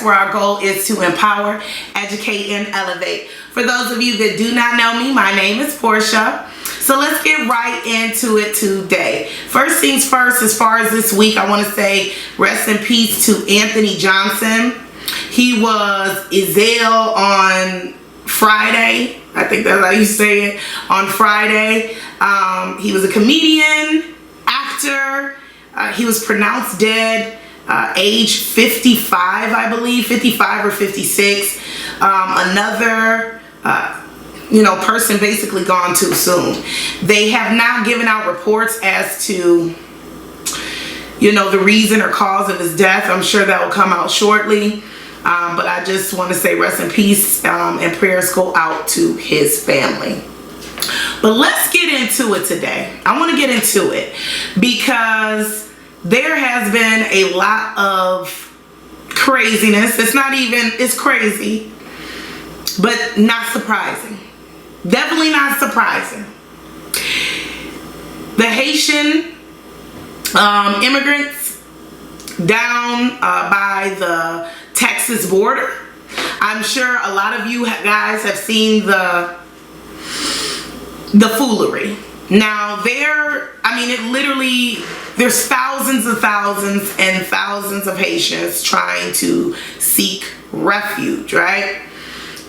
podcast where our goal is to empower, educate, and elevate. For those of you that do not know me, my name is Portia. So let's get right into it today. First things first, as far as this week, I want to say rest in peace to Anthony Johnson. He was Ezell on Friday. I think that's how you say it, on Friday. He was a comedian, actor. He was pronounced dead, age 55, I believe, 55 or 56. Another person basically gone too soon. They have now given out reports as to, the reason or cause of his death. I'm sure that will come out shortly. But I just want to say rest in peace, and prayers go out to his family. But let's get into it today. I want to get into it because there has been a lot of craziness. It's crazy, but not surprising. Definitely not surprising. The Haitian immigrants down by the Texas border. I'm sure a lot of you guys have seen the foolery. Now there's thousands and thousands of Haitians trying to seek refuge, right?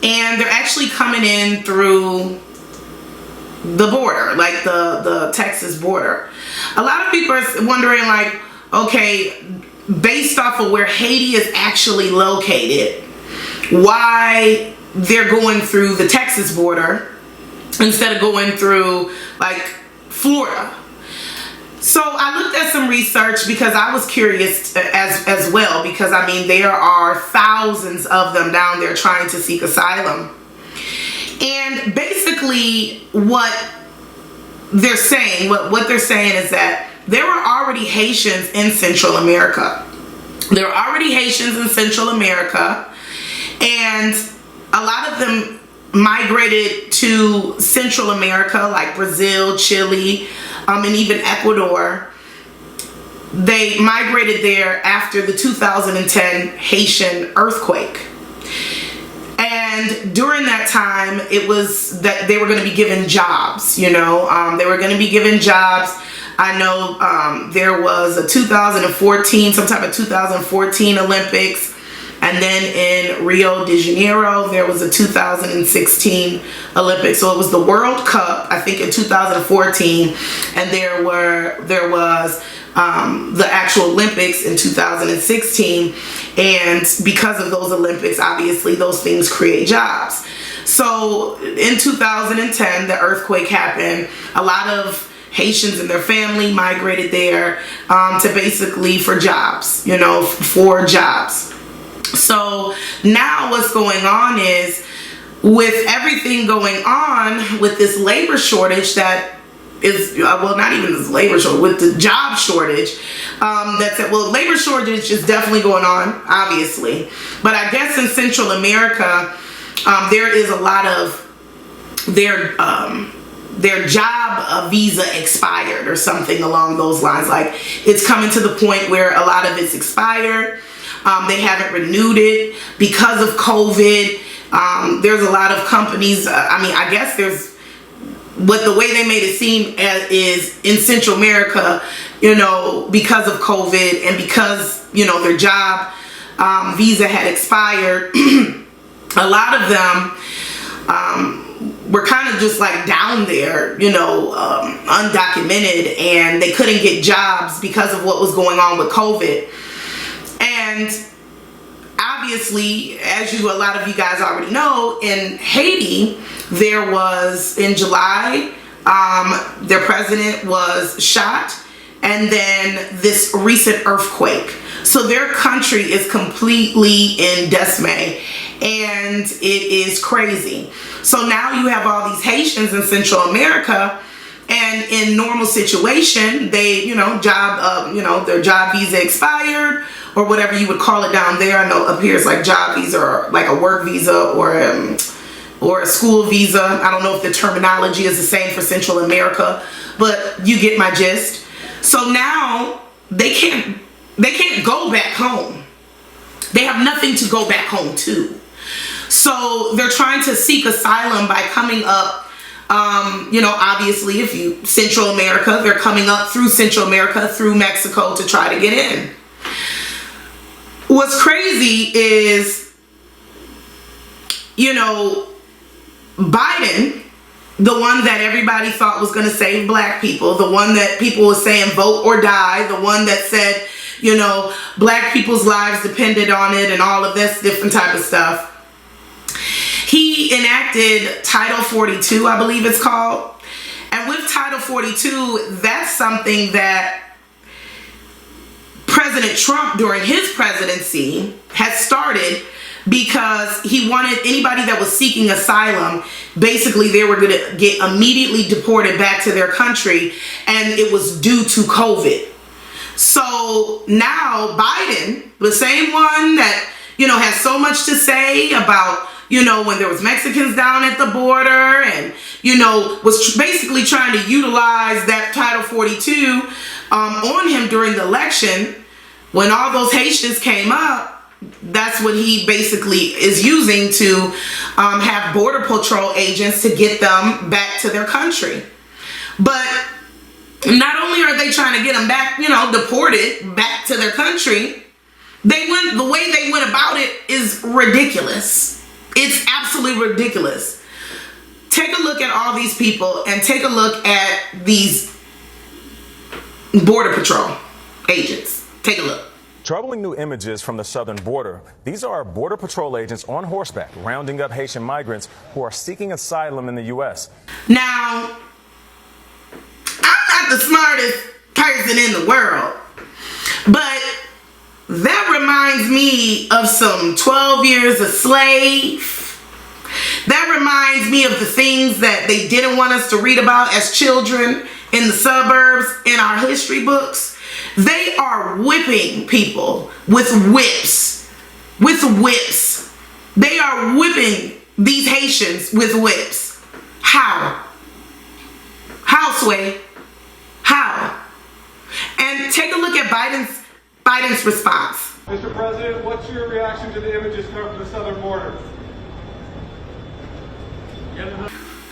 And they're actually coming in through the border, like the Texas border. A lot of people are wondering, like, okay, based off of where Haiti is actually located, why they're going through the Texas border instead of going through like Florida. So I looked at some research because I was curious as well, because there are thousands of them down there trying to seek asylum. And basically what they're saying is that there were already Haitians in Central America. There were already Haitians in Central America, and a lot of them migrated to Central America, like Brazil, Chile, and even Ecuador. They migrated there after the 2010 Haitian earthquake. And during that time, it was that they were going to be given jobs, they were going to be given jobs. I know there was a 2014, some type of 2014 Olympics. And then in Rio de Janeiro, there was a 2016 Olympics. So it was the World Cup, I think, in 2014. And there was the actual Olympics in 2016. And because of those Olympics, obviously, those things create jobs. So in 2010, the earthquake happened. A lot of Haitians and their family migrated there for jobs, for jobs. So now what's going on is, with everything going on with this labor shortage that is, not even this labor shortage, with the job shortage, labor shortage is definitely going on, obviously. But I guess in Central America, there is a lot of their job visa expired or something along those lines. Like, it's coming to the point where a lot of it's expired. They haven't renewed it because of COVID. There's a lot of companies. I guess there's, what the way they made it seem is in Central America, because of COVID and because, their job visa had expired, a lot of them were kind of just like down there, undocumented, and they couldn't get jobs because of what was going on with COVID. And obviously, as a lot of you guys already know, in Haiti, there was, in July, their president was shot, and then this recent earthquake. So their country is completely in dismay, and it is crazy. So now you have all these Haitians in Central America, and in normal situation, they, their job visa expired, or whatever you would call it down there. I know up here it's like job visa, or like a work visa, or a school visa. I don't know if the terminology is the same for Central America, but you get my gist. So now they can't go back home. They have nothing to go back home to. So they're trying to seek asylum by coming up, obviously if you, Central America, they're coming up through Central America, through Mexico to try to get in. What's crazy is, Biden, the one that everybody thought was going to save black people, the one that people were saying vote or die, the one that said, black people's lives depended on it and all of this different type of stuff. He enacted Title 42, I believe it's called. And with Title 42, that's something that President Trump during his presidency had started because he wanted anybody that was seeking asylum, basically they were going to get immediately deported back to their country, and it was due to COVID. So now Biden, the same one that, has so much to say about, when there was Mexicans down at the border and, was basically trying to utilize that Title 42 on him during the election. When all those Haitians came up, that's what he basically is using to have Border Patrol agents to get them back to their country. But not only are they trying to get them back, deported back to their country, the way they went about it is ridiculous. It's absolutely ridiculous. Take a look at all these people and take a look at these Border Patrol agents. Take a look. Troubling new images from the southern border. These are Border Patrol agents on horseback rounding up Haitian migrants who are seeking asylum in the U.S. Now, I'm not the smartest person in the world, but that reminds me of some 12 Years a Slave. That reminds me of the things that they didn't want us to read about as children in the suburbs in our history books. They are whipping people with whips. With whips. They are whipping these Haitians with whips. How? How, Sway? How? And take a look at Biden's response. Mr. President, what's your reaction to the images from the southern border?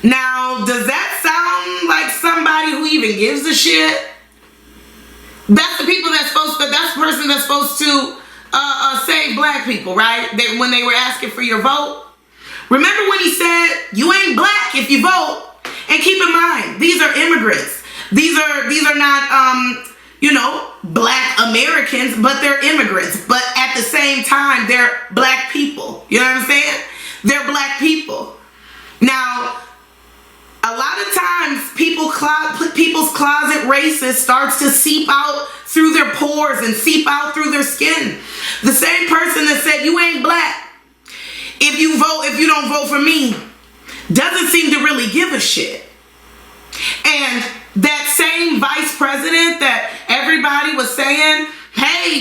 Now, does that sound like somebody who even gives a shit? That's the people that's that's the person that's supposed to save black people, right? When they were asking for your vote. Remember when he said, you ain't black if you vote? And keep in mind, these are immigrants. These are not, black Americans, but they're immigrants. But at the same time, they're black people. You know what I'm saying? They're black people. Now, a lot of times people's closet racist starts to seep out through their pores and seep out through their skin. The same person that said you ain't black if you don't vote for me doesn't seem to really give a shit. And that same vice president that everybody was saying, hey,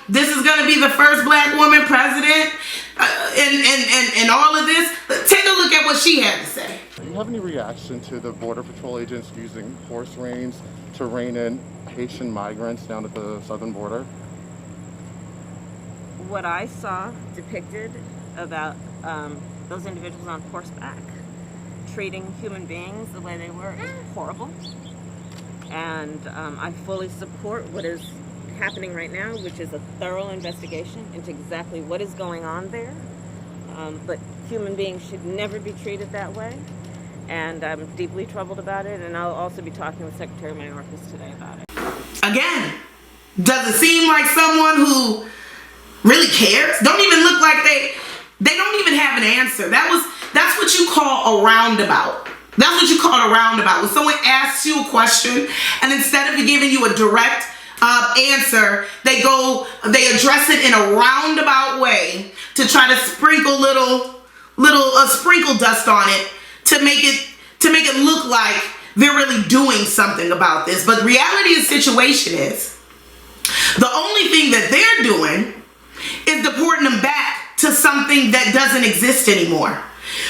this is going to be the first black woman president and all of this, take a look at what she had to say. Do you have any reaction to the Border Patrol agents using horse reins to rein in Haitian migrants down at the southern border? What I saw depicted about those individuals on horseback treating human beings the way they were is horrible. And I fully support what is happening right now, which is a thorough investigation into exactly what is going on there. But human beings should never be treated that way. And I'm deeply troubled about it, and I'll also be talking with Secretary Mayorkas today about it. Again, does it seem like someone who really cares? Don't even look like they don't even have an answer. That's what you call a roundabout. That's what you call a roundabout. When someone asks you a question, and instead of giving you a direct answer, they address it in a roundabout way to try to sprinkle little sprinkle dust on it to make it look like they're really doing something about this. But the reality of the situation is, the only thing that they're doing is deporting them back to something that doesn't exist anymore.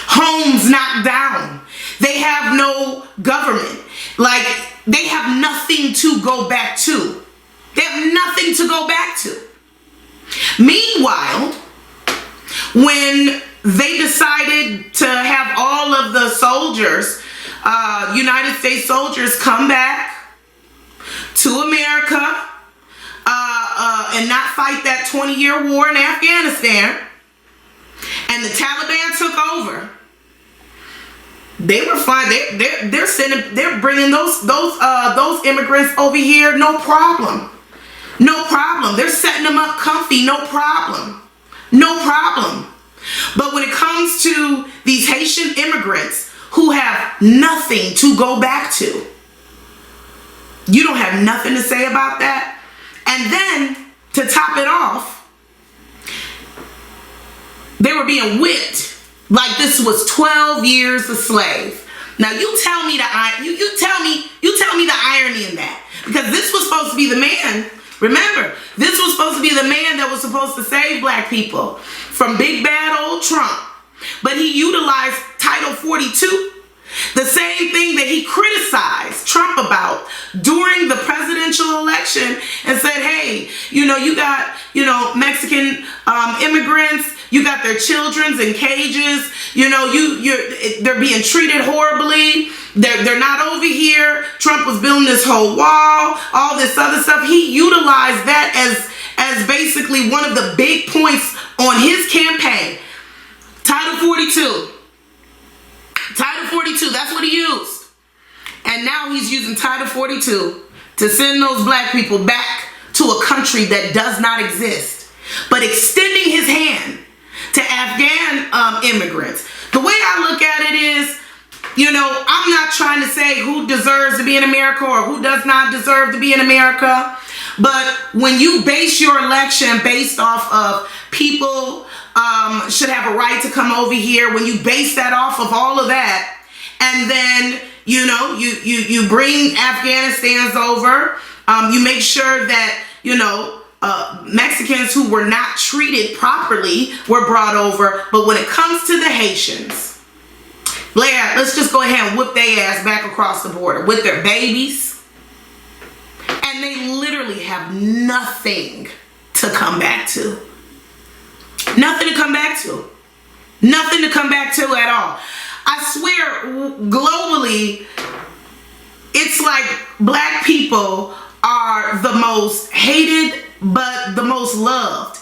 Homes knocked down. They have no government. Like, they have nothing to go back to. They have nothing to go back to. Meanwhile, when they decided to have all of the soldiers, United States soldiers, come back to America and not fight that 20-year war in Afghanistan, and the Taliban took over, they were fine. They're bringing those immigrants over here, no problem. No problem. They're setting them up comfy, no problem. No problem. But when it comes to these Haitian immigrants who have nothing to go back to, you don't have nothing to say about that. And then, to top it off, they were being whipped like this was 12 years a slave. Now you tell me you tell me the irony in that, because this was supposed to be the man. Remember, this was supposed to be the man that was supposed to save black people from big bad old Trump. But he utilized Title 42, the same thing that he criticized Trump about during the presidential election, and said, hey, you got, Mexican immigrants, you got their children's in cages, they're being treated horribly. They're not over here. Trump was building this whole wall, all this other stuff. He utilized that as basically one of the big points on his campaign. Title 42. Title 42, that's what he used. And now he's using Title 42 to send those black people back to a country that does not exist, but extending his hand to Afghan immigrants. The way I look at it is, I'm not trying to say who deserves to be in America or who does not deserve to be in America. But when you base your election based off of people should have a right to come over here, when you base that off of all of that, and then, you bring Afghanistans over, you make sure that, Mexicans who were not treated properly were brought over. But when it comes to the Haitians, let's just go ahead and whip their ass back across the border with their babies. And they literally have nothing to come back to. Nothing to come back to. Nothing to come back to at all. I swear, globally, it's like black people are the most hated, but the most loved.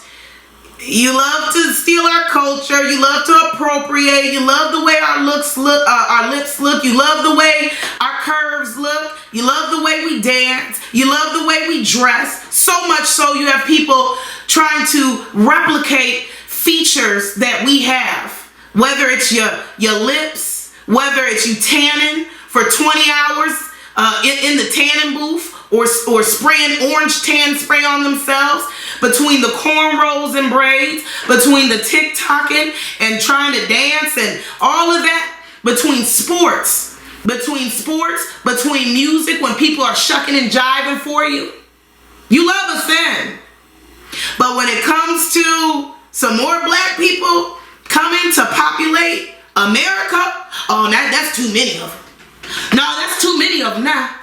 You love to steal our culture. You love to appropriate. You love the way our lips look. You love the way our curves look. You love the way we dance. You love the way we dress. So much so you have people trying to replicate features that we have. Whether it's your lips, whether it's you tanning for 20 hours in the tanning booth, or spraying orange tan spray on themselves, between the cornrows and braids, between the TikToking and trying to dance and all of that, between sports, between music, when people are shucking and jiving for you. You love us then. But when it comes to some more black people coming to populate America, oh, that's too many of them. No, that's too many of them now.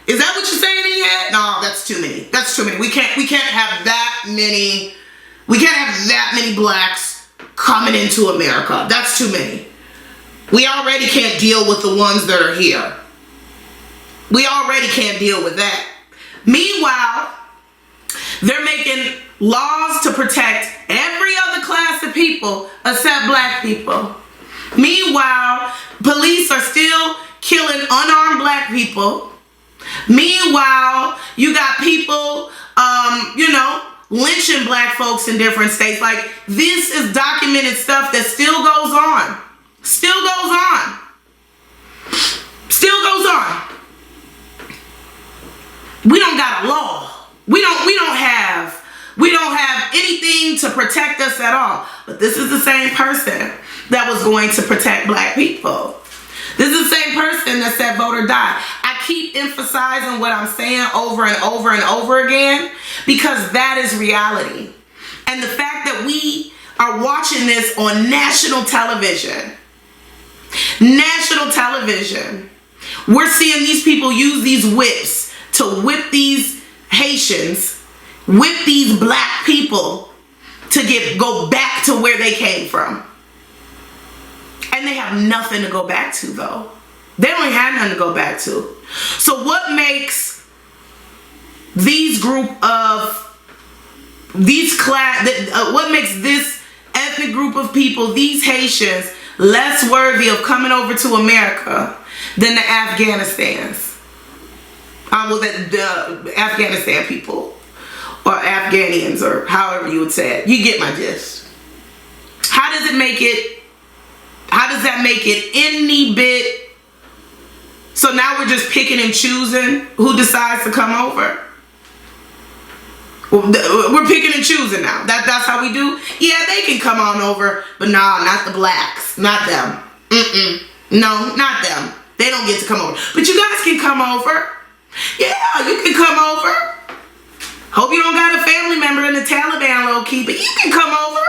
Is that what you're saying in your head? No, that's too many. That's too many. We can't have that many. We can't have that many blacks coming into America. That's too many. We already can't deal with the ones that are here. We already can't deal with that. Meanwhile, they're making laws to protect every other class of people except black people. Meanwhile, police are still killing unarmed black people. Meanwhile, you got people, lynching black folks in different states. Like, this is documented stuff that still goes on. Still goes on. Still goes on. We don't got a law. We don't have anything to protect us at all. But this is the same person that was going to protect black people. This is the same person that said vote or die. I keep emphasizing what I'm saying over and over and over again, because that is reality. And the fact that we are watching this on national television, we're seeing these people use these whips to whip these Haitians, whip these black people to go back to where they came from. And they have nothing to go back to, though. They don't have nothing to go back to. So what makes these what makes this ethnic group of people, these Haitians, less worthy of coming over to America than the Afghanistans? The Afghanistan people, or Afghanians, or however you would say it. You get my gist. How does that make it any bit? So now we're just picking and choosing who decides to come over. We're picking and choosing now. That's how we do. Yeah, they can come on over, but nah, not the blacks, not them. No, not them. They don't get to come over. But you guys can come over. Yeah, you can come over. Hope you don't got a family member in the Taliban low key, but you can come over.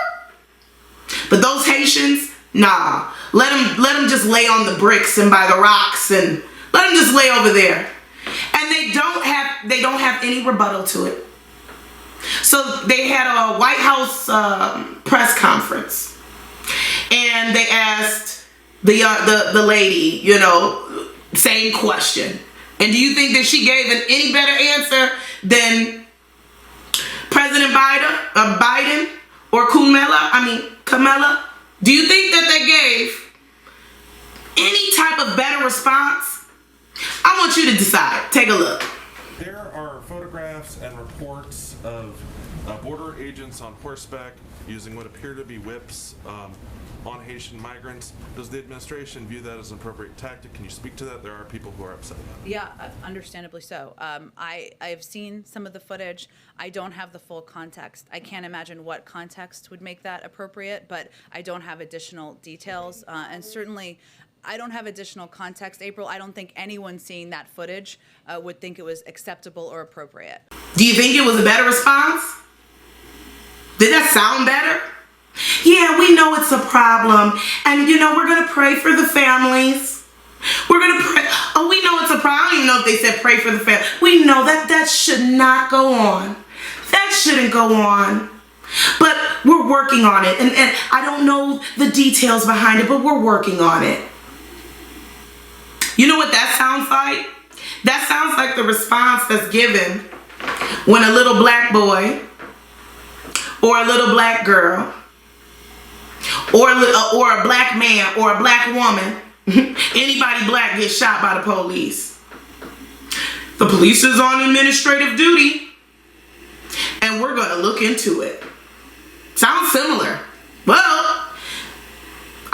But those Haitians, nah. Let them just lay on the bricks and by the rocks, and let them just lay over there. And they don't have any rebuttal to it. So they had a White House press conference, and they asked the lady, you know, same question. And do you think that she gave an any better answer than President Biden or Kamala? Do you think that they gave any type of better response? I want you to decide. Take a look. There are photographs and reports of border agents on horseback using what appear to be whips on Haitian migrants. Does the administration view that as an appropriate tactic? Can you speak to that? There are people who are upset about it. Yeah, understandably so. I've seen some of the footage. I don't have the full context. I can't imagine what context would make that appropriate, but I don't have additional details. And certainly, I don't have additional context, April. I don't think anyone seeing that footage would think it was acceptable or appropriate. Do you think it was a better response? Did that sound better? Yeah, we know it's a problem. And, you know, we're going to pray for the families. We're going to pray. Oh, we know it's a problem. I don't even know if they said pray for the family. We know that should not go on. That shouldn't go on. But we're working on it. And I don't know the details behind it, but we're working on it. You know what that sounds like? That sounds like the response that's given when a little black boy or a little black girl or a black man or a black woman, anybody black, gets shot by the police. The police is on administrative duty, and we're going to look into it. Sounds similar. Well,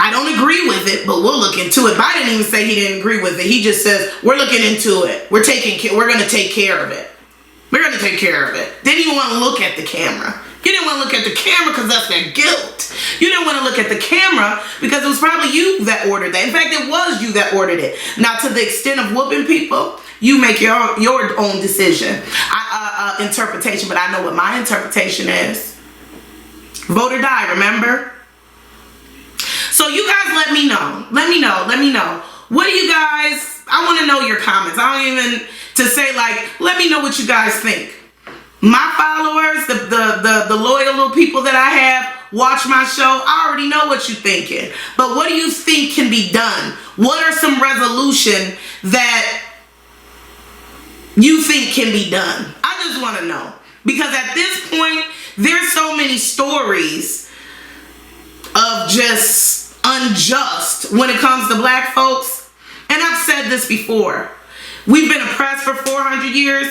I don't agree with it, but we'll look into it. Biden didn't even say he didn't agree with it. He just says, we're looking into it. We're going to take care of it. We're going to take care of it. Didn't even want to look at the camera. You didn't want to look at the camera because that's their guilt. You didn't want to look at the camera because it was probably you that ordered that. In fact, it was you that ordered it. Now, to the extent of whooping people, you make your own decision, interpretation. But I know what my interpretation is. Vote or die, remember? So you guys let me know. Let me know. What do you guys, I want to know your comments. I don't even to say like, let me know what you guys think. My followers, the loyal little people that I have watch my show, I already know what you're thinking. But what do you think can be done? What are some resolution that you think can be done? I just want to know. Because at this point, there's so many stories of just unjust when it comes to black folks. And I've said this before. We've been oppressed for 400 years.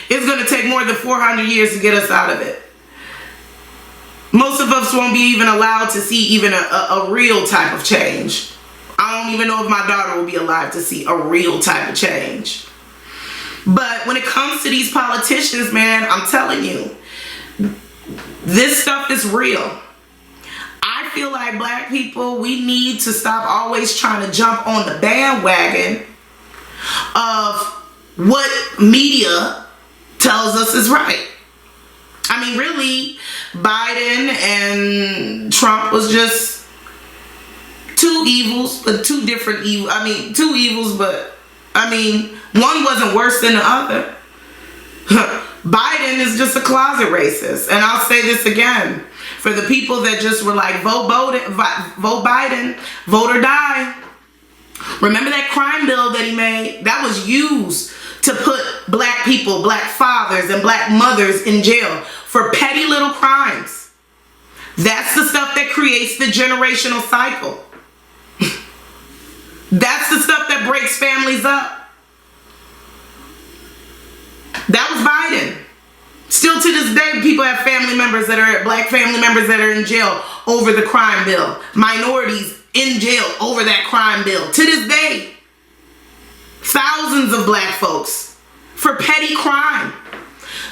It's going to take more than 400 years to get us out of it. Most of us won't be even allowed to see even a real type of change. I don't even know if my daughter will be alive to see a real type of change. But when it comes to these politicians, man, I'm telling you, this stuff is real. I feel like black people, we need to stop always trying to jump on the bandwagon of what media tells us is right. I mean, really, Biden and Trump was just two evils, but two different evils. I mean, two evils, but I mean, one wasn't worse than the other. Biden is just a closet racist. And I'll say this again. For the people that just were like, vote Biden, vote or die. Remember that crime bill that he made? That was used to put black people, black fathers, and black mothers in jail for petty little crimes. That's the stuff that creates the generational cycle. That's the stuff that breaks families up. That was Biden. Still to this day, people have family members that are, black family members that are in jail over the crime bill. Minorities in jail over that crime bill. To this day, thousands of black folks for petty crime.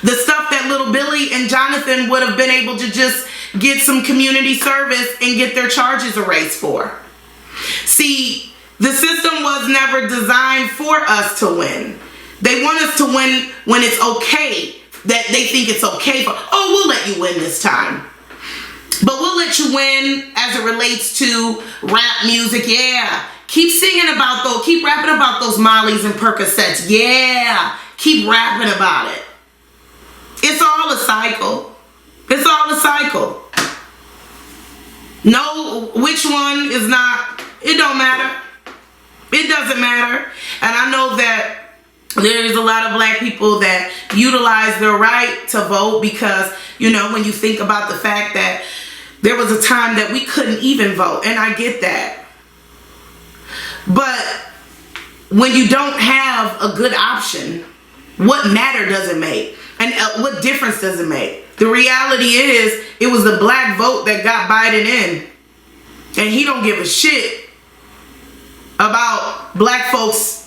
The stuff that little Billy and Jonathan would have been able to just get some community service and get their charges erased for. See, the system was never designed for us to win. They want us to win when it's okay, that they think it's okay for, oh, we'll let you win this time. But we'll let you win as it relates to rap music, yeah. Keep singing about those, keep rapping about those Mollies and Percocets, yeah. Keep rapping about it. It's all a cycle. It's all a cycle. No, which one is not, it don't matter. It doesn't matter. And I know that there's a lot of black people that utilize their right to vote because, you know, when you think about the fact that there was a time that we couldn't even vote, and I get that. But when you don't have a good option, what matter does it make? And what difference does it make? The reality is, it was the black vote that got Biden in. And he don't give a shit about black folks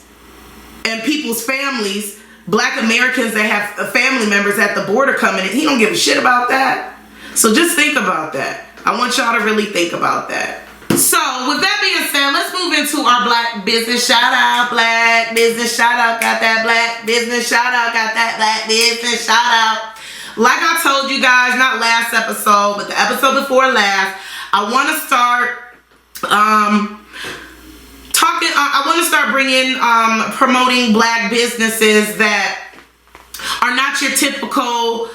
and people's families, black Americans that have family members at the border coming in. He don't give a shit about that. So just think about that. I want y'all to really think about that. So with that being said, let's move into our black business shout out. Black business shout out. Got that black business shout out. Got that black business shout out. Like I told you guys, not last episode, but the episode before last, I want to start I want to start bringing, promoting black businesses that are not your typical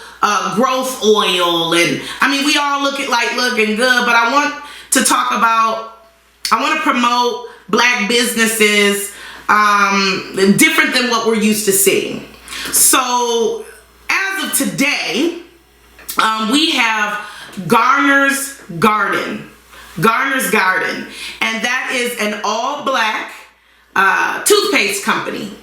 growth oil. And I mean, we all look looking good, but I want to promote black businesses different than what we're used to seeing. So as of today, we have Garner's Garden. Garner's Garden, and that is an all-black toothpaste company.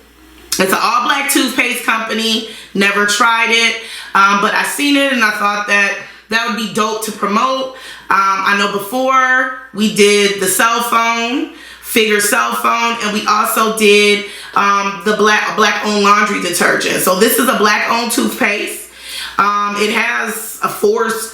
It's an all-black toothpaste company. Never tried it, but I seen it and I thought that would be dope to promote. I know before we did the cell phone, Figure cell phone, and we also did the black-owned laundry detergent. So this is a black-owned toothpaste. It has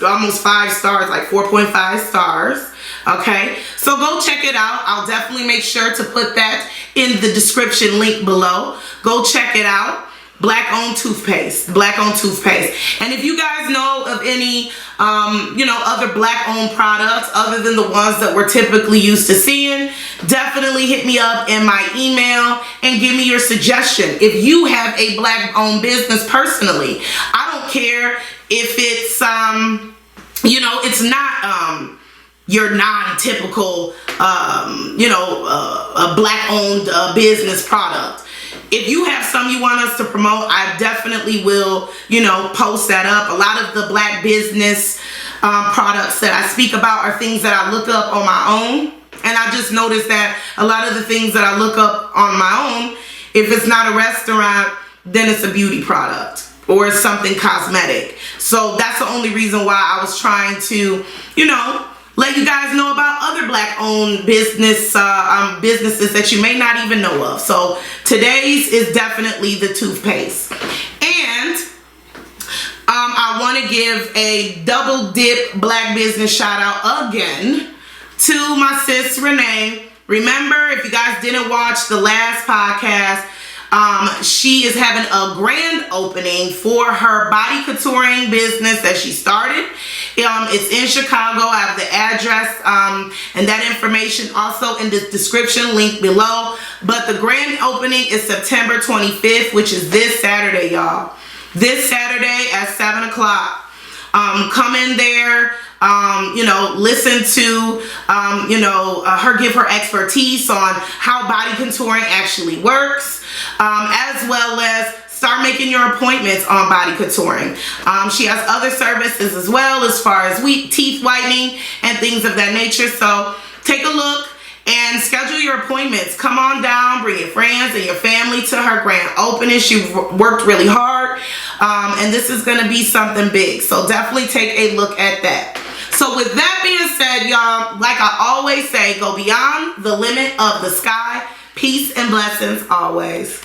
almost 5 stars, like 4.5 stars. Okay, so go check it out. I'll definitely make sure to put that in the description link below. Go check it out. Black-owned toothpaste. Black-owned toothpaste. And if you guys know of any, other black-owned products other than the ones that we're typically used to seeing, definitely hit me up in my email and give me your suggestion. If you have a black-owned business personally, I don't care if it's, it's not, your non-typical, a black-owned business product. If you have some you want us to promote, I definitely will, post that up. A lot of the black business products that I speak about are things that I look up on my own. And I just noticed that a lot of the things that I look up on my own, if it's not a restaurant, then it's a beauty product or it's something cosmetic. So that's the only reason why I was trying to, let you guys know about other black-owned businesses that you may not even know of. So today's is definitely the toothpaste. And I want to give a double dip black business shout out again to my sis Renee. Remember, if you guys didn't watch the last podcast, she is having a grand opening for her body contouring business that she started. It's in Chicago. I have the address and that information also in the description link below. But the grand opening is September 25th, which is this Saturday, y'all. This Saturday at 7 o'clock. Come in there. You know, listen to, her give her expertise on how body contouring actually works, as well as start making your appointments on body contouring. She has other services as well, as far as teeth whitening and things of that nature. So take a look and schedule your appointments. Come on down, bring your friends and your family to her grand opening. She worked really hard, and this is going to be something big. So definitely take a look at that. So with that being said, y'all, like I always say, go beyond the limit of the sky. Peace and blessings always.